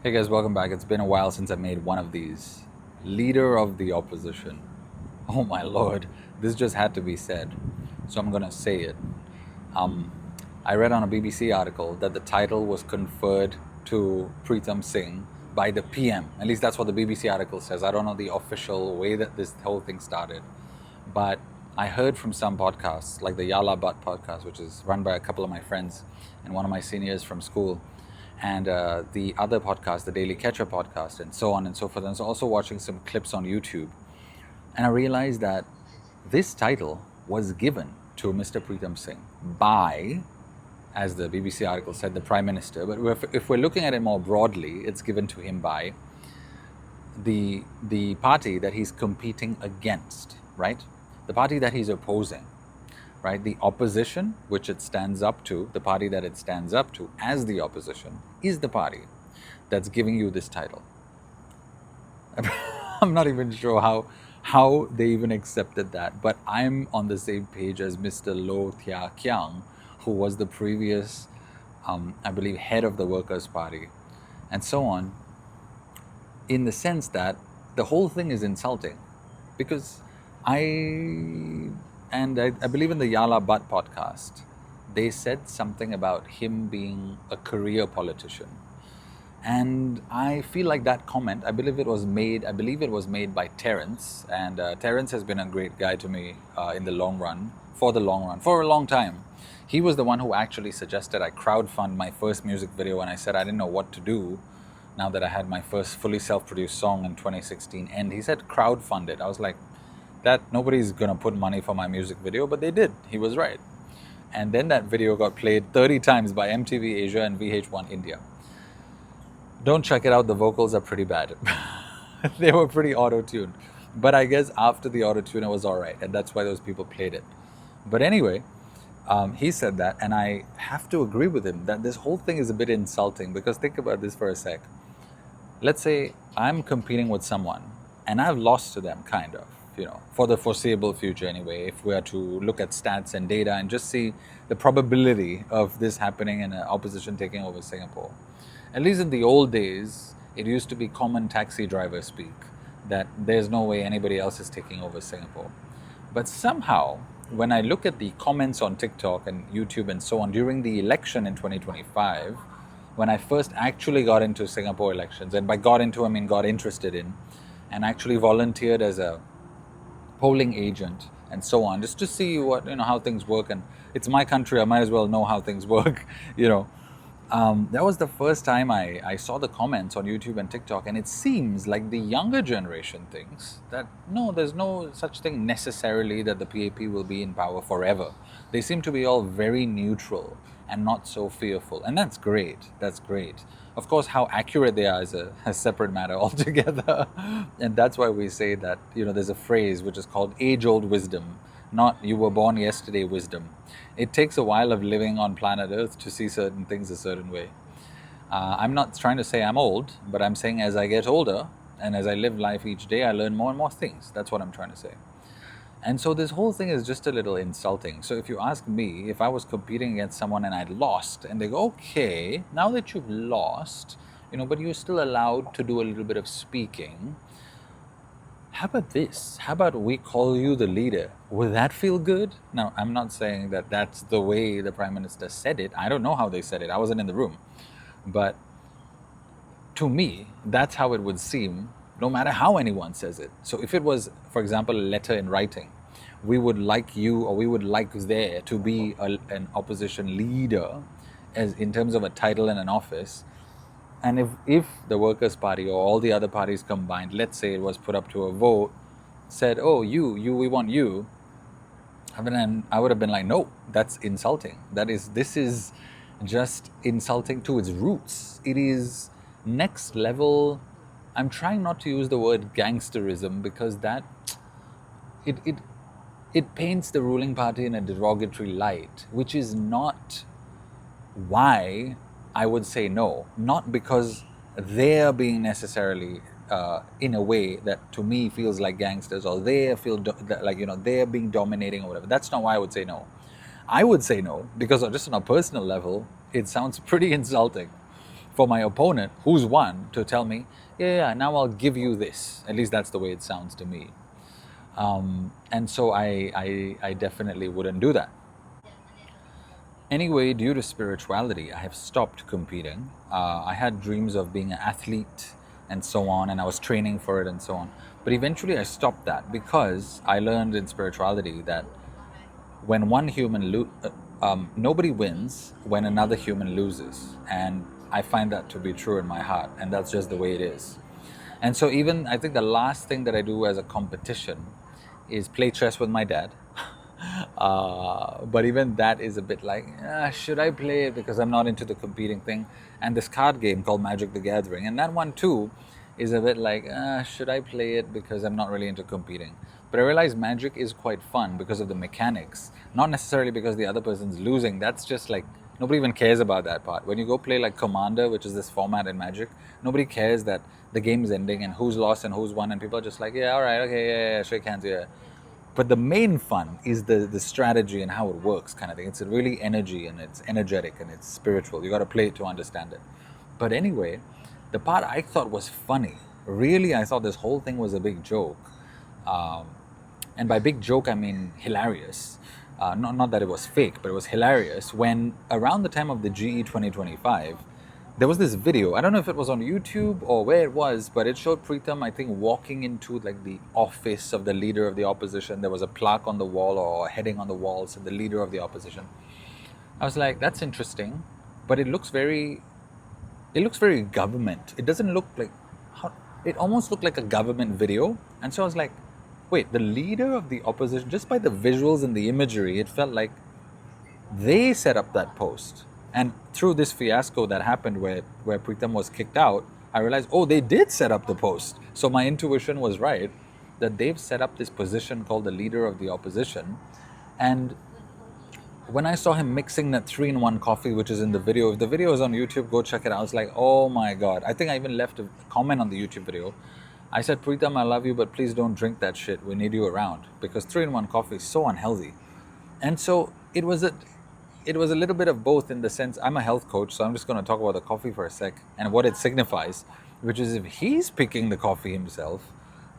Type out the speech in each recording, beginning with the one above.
Hey guys, welcome back. It's been a while since I made one of these. Leader of the opposition. Oh my lord, this just had to be said. So I'm gonna say it. Um, I read on a BBC article that the title was conferred to Pritam Singh by the PM. At least that's what the BBC article says. I don't know the official way that this whole thing started. But I heard from some podcasts, like the Yala Butt podcast, which is run by a couple of my friends and one of my seniors from school, and the other podcast, the Daily Catcher podcast, and so on and so forth. And so also watching some clips on YouTube. And I realized that this title was given to Mr. Pritam Singh by, as the BBC article said, the Prime Minister. But if we're looking at it more broadly, it's given to him by the party that he's competing against, right? The party that he's opposing, right? The opposition, which it stands up to, the party that it stands up to as the opposition, is the party that's giving you this title. I'm not even sure how they even accepted that, but I'm on the same page as Mr. Thia Khiang, who was the previous, I believe, head of the Workers' Party, and so on, in the sense that the whole thing is insulting. Because I believe in the Yala Butt podcast, they said something about him being a career politician. And I feel like that comment, I believe it was made by Terence. And Terence has been a great guy to me in the long run, for a long time. He was the one who actually suggested I crowdfund my first music video, and I said I didn't know what to do now that I had my first fully self-produced song in 2016. And he said crowdfund it. I was like, that nobody's gonna put money for my music video, but they did. He was right. And then that video got played 30 times by MTV Asia and VH1 India. Don't check it out, the vocals are pretty bad. They were pretty auto-tuned. But I guess after the auto-tune it was alright, and that's why those people played it. But anyway, he said that, and I have to agree with him that this whole thing is a bit insulting, because think about this for a sec. Let's say I'm competing with someone and I've lost to them, kind of, for the foreseeable future anyway, if we are to look at stats and data and just see the probability of this happening and opposition taking over Singapore. At least in the old days, it used to be common taxi driver speak that there's no way anybody else is taking over Singapore. But somehow, when I look at the comments on TikTok and YouTube and so on during the election in 2025, when I first actually got into Singapore elections, and by got into I mean got interested in, and actually volunteered as a polling agent and so on, just to see what how things work, and it's my country, I might as well know how things work. That was the first time I saw the comments on YouTube and TikTok, and it seems like the younger generation thinks that no, there's no such thing necessarily that the PAP will be in power forever. They seem to be all very neutral and not so fearful, and that's great. That's great. Of course, how accurate they are is a separate matter altogether. And that's why we say that there's a phrase which is called age-old wisdom, not you were born yesterday wisdom. It takes a while of living on planet Earth to see certain things a certain way. I'm not trying to say I'm old, but I'm saying as I get older and as I live life each day, I learn more and more things. That's what I'm trying to say. And so this whole thing is just a little insulting. So if you ask me, if I was competing against someone and I'd lost, and they go, okay, now that you've lost, but you're still allowed to do a little bit of speaking, how about this? How about we call you the leader? Will that feel good? Now, I'm not saying that that's the way the Prime Minister said it. I don't know how they said it. I wasn't in the room. But to me, that's how it would seem, no matter how anyone says it. So if it was, for example, a letter in writing, we would like you, or we would like there to be an opposition leader, as in terms of a title and an office. And if the Workers' Party or all the other parties combined, let's say it was put up to a vote, said, oh, we want you, I would have been like, no, that's insulting. This is just insulting to its roots. It is next level. I'm trying not to use the word gangsterism, because that it paints the ruling party in a derogatory light, which is not why I would say no. Not because they're being necessarily in a way that to me feels like gangsters, or they feel they're being dominating or whatever. That's not why I would say no. I would say no because just on a personal level, it sounds pretty insulting. for my opponent, who's won, to tell me, yeah, now I'll give you this. At least that's the way it sounds to me. And so I definitely wouldn't do that. Anyway, due to spirituality, I have stopped competing. I had dreams of being an athlete and so on, and I was training for it and so on. But eventually I stopped that because I learned in spirituality that when one human nobody wins when another human loses. And I find that to be true in my heart, and that's just the way it is. And so even I think the last thing that I do as a competition is play chess with my dad. But even that is a bit like, should I play it, because I'm not into the competing thing. And this card game called Magic the Gathering, and that one too is a bit like, should I play it, because I'm not really into competing. But I realize Magic is quite fun because of the mechanics, not necessarily because the other person's losing. That's just like, nobody even cares about that part. When you go play like Commander, which is this format in Magic, nobody cares that the game is ending and who's lost and who's won, and people are just like, yeah, all right, okay, yeah, shake hands, yeah. But the main fun is the strategy and how it works, kind of thing. It's really energy, and it's energetic, and it's spiritual. You got to play it to understand it. But anyway, the part I thought was funny, really, I thought this whole thing was a big joke. And by big joke, I mean hilarious. Not that it was fake, but it was hilarious. When around the time of the GE 2025, there was this video. I don't know if it was on YouTube or where it was, but it showed Pritam, I think, walking into like the office of the leader of the opposition. There was a plaque on the wall or a heading on the wall, so the leader of the opposition. I was like, that's interesting, but it looks very government. It doesn't look like, it almost looked like a government video. And so I was like, wait, the leader of the opposition, just by the visuals and the imagery, it felt like they set up that post. And through this fiasco that happened where Pritam was kicked out, I realized, oh, they did set up the post. So my intuition was right, that they've set up this position called the leader of the opposition. And when I saw him mixing that 3-in-1 coffee, which is in the video, if the video is on YouTube, go check it out. I was like, oh my God. I think I even left a comment on the YouTube video. I said, Pritam, I love you, but please don't drink that shit. We need you around, because 3-in-1 coffee is so unhealthy. And so it was a little bit of both, in the sense, I'm a health coach, so I'm just going to talk about the coffee for a sec and what it signifies, which is if he's picking the coffee himself,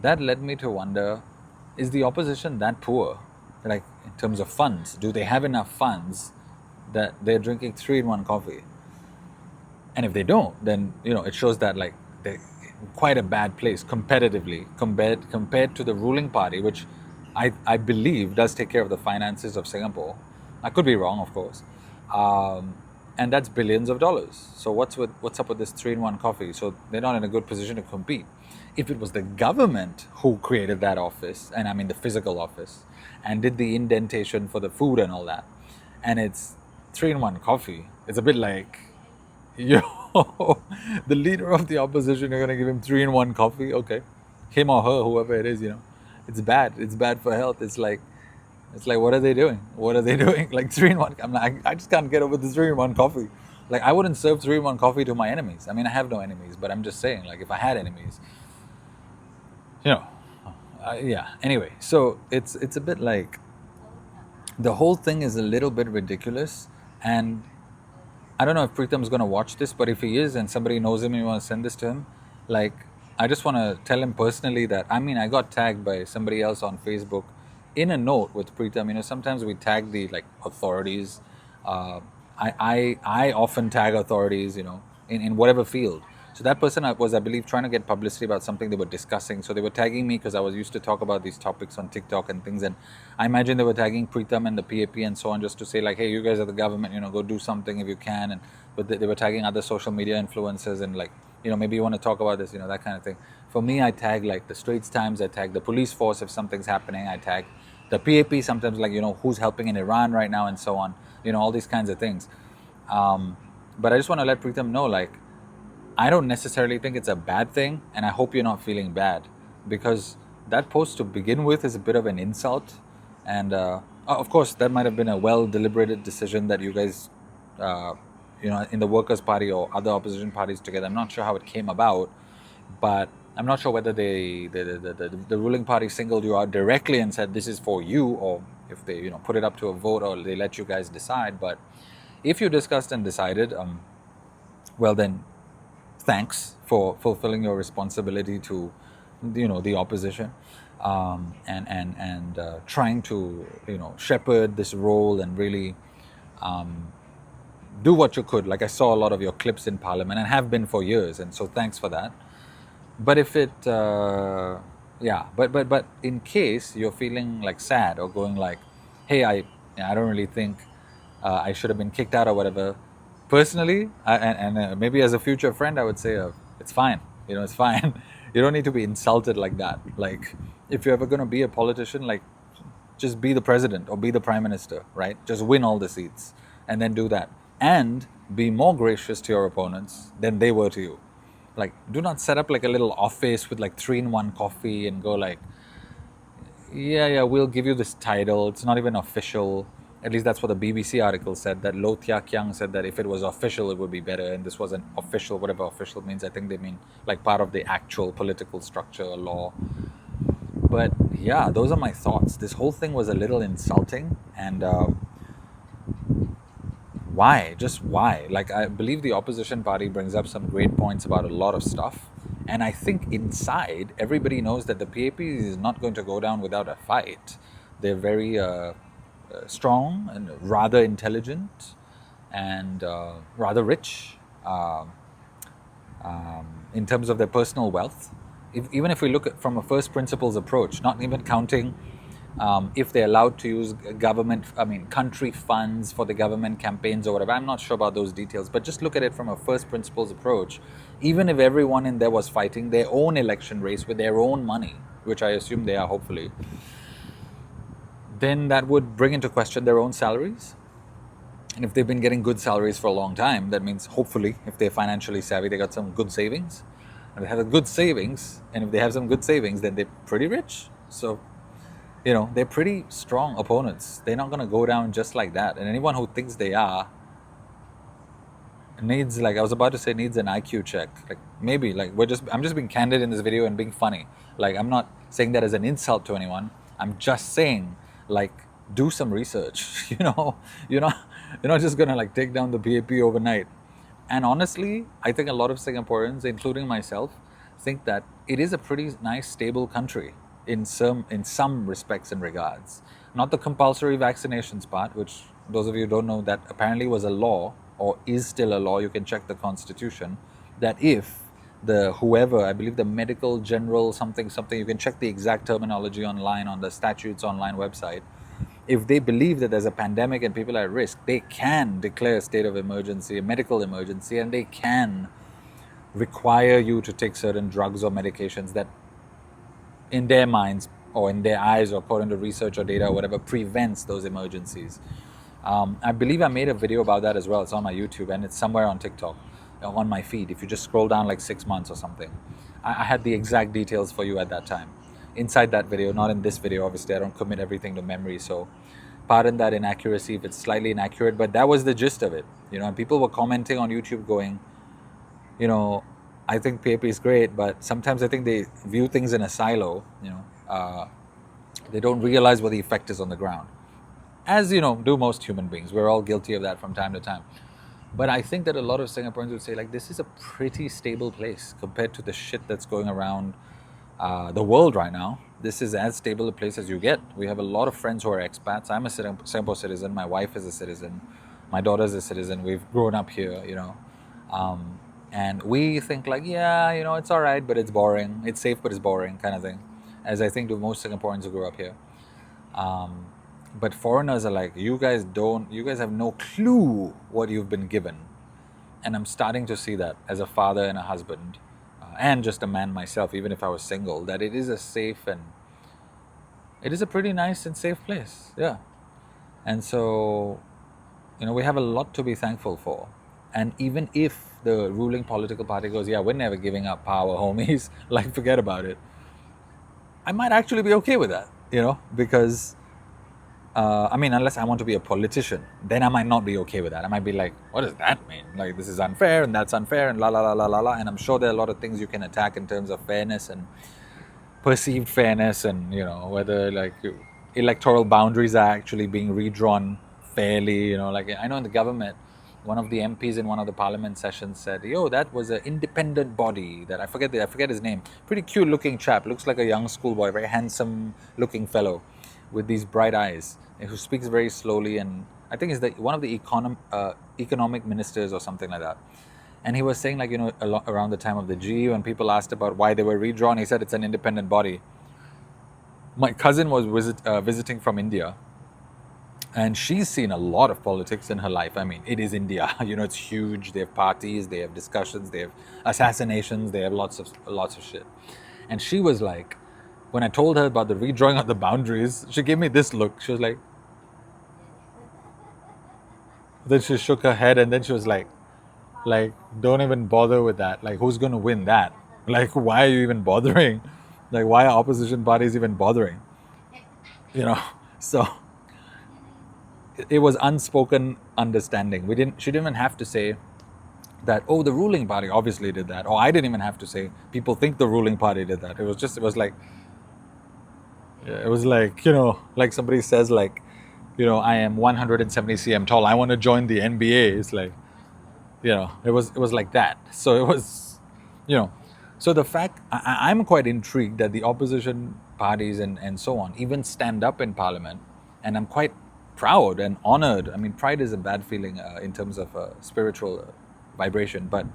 that led me to wonder, is the opposition that poor? Like, in terms of funds, do they have enough funds that they're drinking 3-in-1 coffee? And if they don't, then, it shows that like they're in quite a bad place competitively compared to the ruling party, which I believe does take care of the finances of Singapore. I could be wrong, of course. And that's billions of dollars. So what's up with this 3-in-1 coffee? So they're not in a good position to compete. If it was the government who created that office, and I mean the physical office, and did the indentation for the food and all that, and it's 3-in-1 coffee, it's a bit like, the leader of the opposition, you're going to give him 3-in-1 coffee? Okay. Him or her, whoever it is, it's bad. It's bad for health. It's like, what are they doing? Like 3-in-1. I'm like, I just can't get over the 3-in-1 coffee. Like, I wouldn't serve 3-in-1 coffee to my enemies. I mean, I have no enemies, but I'm just saying, like, if I had enemies, yeah. Anyway, so it's a bit like, the whole thing is a little bit ridiculous. And I don't know if Pritam's going to watch this, but if he is and somebody knows him and you want to send this to him, like, I just want to tell him personally that, I got tagged by somebody else on Facebook in a note with Pritam. Sometimes we tag the like authorities. I often tag authorities, in whatever field. So that person was, I believe, trying to get publicity about something they were discussing. So they were tagging me because I was used to talk about these topics on TikTok and things. And I imagine they were tagging Pritam and the PAP and so on, just to say like, hey, you guys are the government, go do something if you can. But they were tagging other social media influencers and like, maybe you want to talk about this, that kind of thing. For me, I tag like the Straits Times, I tag the police force if something's happening, I tag the PAP sometimes, like, who's helping in Iran right now and so on, all these kinds of things. But I just want to let Pritam know, like, I don't necessarily think it's a bad thing, and I hope you're not feeling bad, because that post to begin with is a bit of an insult. And of course, that might have been a well-deliberated decision that you guys, in the Workers' Party or other opposition parties together. I'm not sure how it came about, but I'm not sure whether the ruling party singled you out directly and said this is for you, or if they put it up to a vote, or they let you guys decide. But if you discussed and decided, well then thanks for fulfilling your responsibility to, the opposition, and trying to, shepherd this role and really do what you could. Like I saw a lot of your clips in Parliament and have been for years, and so thanks for that. But if it, but in case you're feeling like sad or going like, hey, I don't really think I should have been kicked out or whatever. Personally, and maybe as a future friend, I would say it's fine. It's fine. You don't need to be insulted like that. Like, if you're ever going to be a politician, like, just be the president or be the prime minister, right? Just win all the seats and then do that. And be more gracious to your opponents than they were to you. Like, do not set up like a little office with like 3-in-1 coffee and go like, yeah, we'll give you this title. It's not even official. At least that's what the BBC article said, that Thia Khiang said that if it was official, it would be better. And this wasn't official, whatever official means. I think they mean like part of the actual political structure or law. But yeah, those are my thoughts. This whole thing was a little insulting. And why? Just why? Like, I believe the opposition party brings up some great points about a lot of stuff. And I think inside, everybody knows that the PAP is not going to go down without a fight. They're very strong and rather intelligent and rather rich in terms of their personal wealth. Even if we look at from a first principles approach, not even counting if they're allowed to use country funds for the government campaigns or whatever. I'm not sure about those details, but just look at it from a first principles approach. Even if everyone in there was fighting their own election race with their own money, which I assume they are, hopefully, then that would bring into question their own salaries. And if they've been getting good salaries for a long time, that means hopefully, if they're financially savvy, they got some good savings. And they have a good savings, and if they have some good savings, then they're pretty rich. So, they're pretty strong opponents. They're not going to go down just like that. And anyone who thinks they are needs, like I was about to say, needs an IQ check. Like, maybe, like, I'm just being candid in this video and being funny. Like, I'm not saying that as an insult to anyone. I'm just saying, like, do some research. You're not just going to like take down the PAP overnight. And honestly, I think a lot of Singaporeans, including myself, think that it is a pretty nice, stable country in some respects and regards. Not the compulsory vaccinations part, which those of you who don't know, that apparently was a law or is still a law. You can check the constitution, that if whoever, I believe the medical general something, you can check the exact terminology online on the statutes online website. If they believe that there's a pandemic and people are at risk, they can declare a state of emergency, a medical emergency, and they can require you to take certain drugs or medications that, in their minds or in their eyes or according to research or data or whatever, prevents those emergencies. I believe I made a video about that as well. It's on my YouTube and it's somewhere on TikTok, on my feed. If you just scroll down like 6 months or something, I had the exact details for you at that time. Inside that video, not in this video, obviously I don't commit everything to memory, so pardon that inaccuracy if it's slightly inaccurate, but that was the gist of it. And people were commenting on YouTube going, I think PAP is great, but sometimes I think they view things in a silo. They don't realize what the effect is on the ground, as do most human beings. We're all guilty of that from time to time. But I think that a lot of Singaporeans would say, like, this is a pretty stable place compared to the shit that's going around the world right now. This is as stable a place as you get. We have a lot of friends who are expats. I'm a Singapore citizen. My wife is a citizen. My daughter's a citizen. We've grown up here, and we think like, it's all right, but it's boring. It's safe, but it's boring, kind of thing. As I think do most Singaporeans who grew up here. But foreigners are like, you guys have no clue what you've been given. And I'm starting to see that as a father and a husband. And just a man myself, even if I was single, that it is a safe and it is a pretty nice and safe place. Yeah. And so, we have a lot to be thankful for. And even if the ruling political party goes, we're never giving up power, homies, like, forget about it, I might actually be okay with that, because unless I want to be a politician, then I might not be okay with that. I might be like, what does that mean? Like, this is unfair and that's unfair and la la la la la la. And I'm sure there are a lot of things you can attack in terms of fairness and perceived fairness, and whether like electoral boundaries are actually being redrawn fairly. Like, I know in the government, one of the MPs in one of the parliament sessions said, "Yo, that was an independent body that I forget his name. Pretty cute looking chap, looks like a young schoolboy, very handsome looking fellow, with these bright eyes, who speaks very slowly, and I think he's one of the economic ministers or something like that." And he was saying, like, around the time of the G, when people asked about why they were redrawn, he said it's an independent body. My cousin was visiting from India, and she's seen a lot of politics in her life. I mean, it is India. It's huge. They have parties, they have discussions, they have assassinations, they have lots of shit. And she was like, when I told her about the redrawing of the boundaries, she gave me this look. She was like, then she shook her head, and then she was like, don't even bother with that. Like, who's going to win that? Like, why are you even bothering? Like, why are opposition parties even bothering? So it was unspoken understanding. She didn't even have to say that, oh, the ruling party obviously did that. Or I didn't even have to say, people think the ruling party did that. It was like, like somebody says, like, I am 170 cm tall, I want to join the NBA. It's like, it was like that. So it was, so the fact, I'm quite intrigued that the opposition parties and so on even stand up in parliament, and I'm quite proud and honored. I mean, pride is a bad feeling in terms of spiritual vibration, but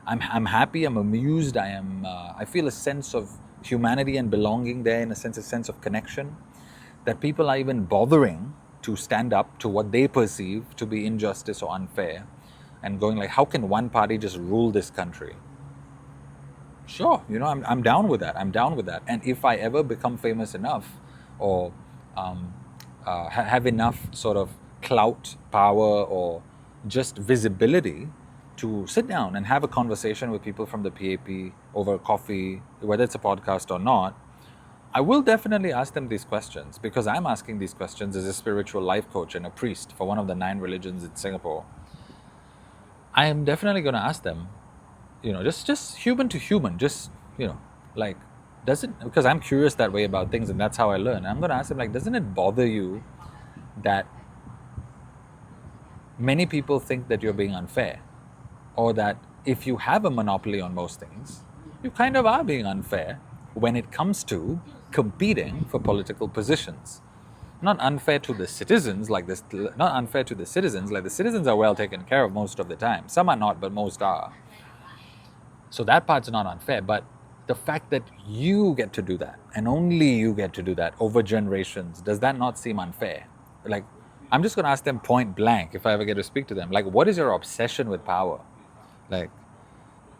I'm happy, I'm amused, I feel a sense of humanity and belonging there, in a sense of connection, that people are even bothering to stand up to what they perceive to be injustice or unfair, and going like, how can one party just rule this country? Sure, I'm down with that. And if I ever become famous enough, or have enough sort of clout, power, or just visibility to sit down and have a conversation with people from the PAP over coffee, whether it's a podcast or not, I will definitely ask them these questions, because I'm asking these questions as a spiritual life coach and a priest for one of the 9 religions in Singapore. I am definitely going to ask them, just human to human, just, like, because I'm curious that way about things, and that's how I learn. I'm going to ask them, like, doesn't it bother you that many people think that you're being unfair, or that if you have a monopoly on most things, you kind of are being unfair when it comes to competing for political positions? Not unfair to the citizens, like the citizens are well taken care of most of the time. Some are not, but most are. So that part's not unfair, but the fact that you get to do that, and only you get to do that over generations, does that not seem unfair? Like, I'm just going to ask them point blank, if I ever get to speak to them, like, what is your obsession with power? Like,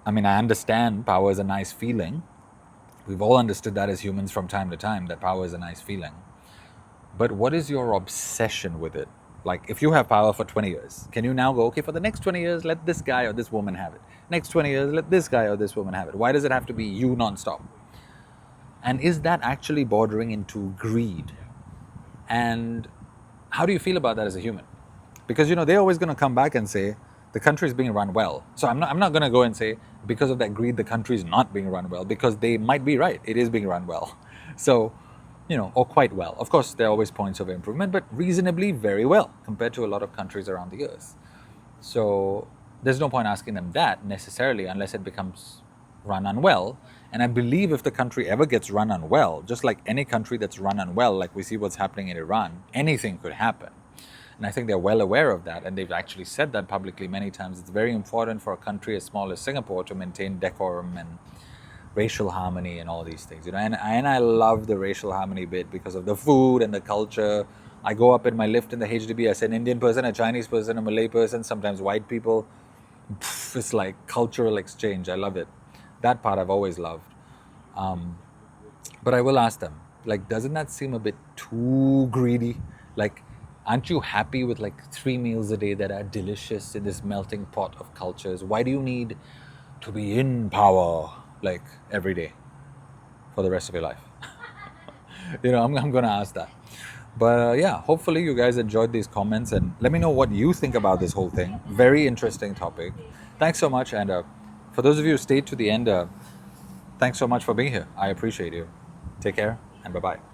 I mean, I understand power is a nice feeling. We've all understood that as humans from time to time, that power is a nice feeling. But what is your obsession with it? Like, if you have power for 20 years, can you now go, okay, for the next 20 years, let this guy or this woman have it. Next 20 years, let this guy or this woman have it. Why does it have to be you nonstop? And is that actually bordering into greed? And how do you feel about that as a human? Because, they're always going to come back and say, the country is being run well. So I'm not going to go and say, because of that greed, the country is not being run well, because they might be right. It is being run well. So, or quite well. Of course, there are always points of improvement, but reasonably very well compared to a lot of countries around the earth. So there's no point asking them that necessarily, unless it becomes run unwell. And I believe if the country ever gets run unwell, just like any country that's run unwell, like we see what's happening in Iran, anything could happen. And I think they're well aware of that, and they've actually said that publicly many times. It's very important for a country as small as Singapore to maintain decorum and racial harmony and all these things, and I love the racial harmony bit because of the food and the culture. I go up in my lift in the HDB, I see an Indian person, a Chinese person, a Malay person, sometimes white people. It's like cultural exchange. I love it. That part I've always loved. But I will ask them, like, doesn't that seem a bit too greedy? Like, aren't you happy with like 3 meals a day that are delicious in this melting pot of cultures? Why do you need to be in power like every day for the rest of your life? I'm going to ask that. But yeah, hopefully you guys enjoyed these comments, and let me know what you think about this whole thing. Very interesting topic. Thanks so much. And for those of you who stayed to the end, thanks so much for being here. I appreciate you. Take care, and bye-bye.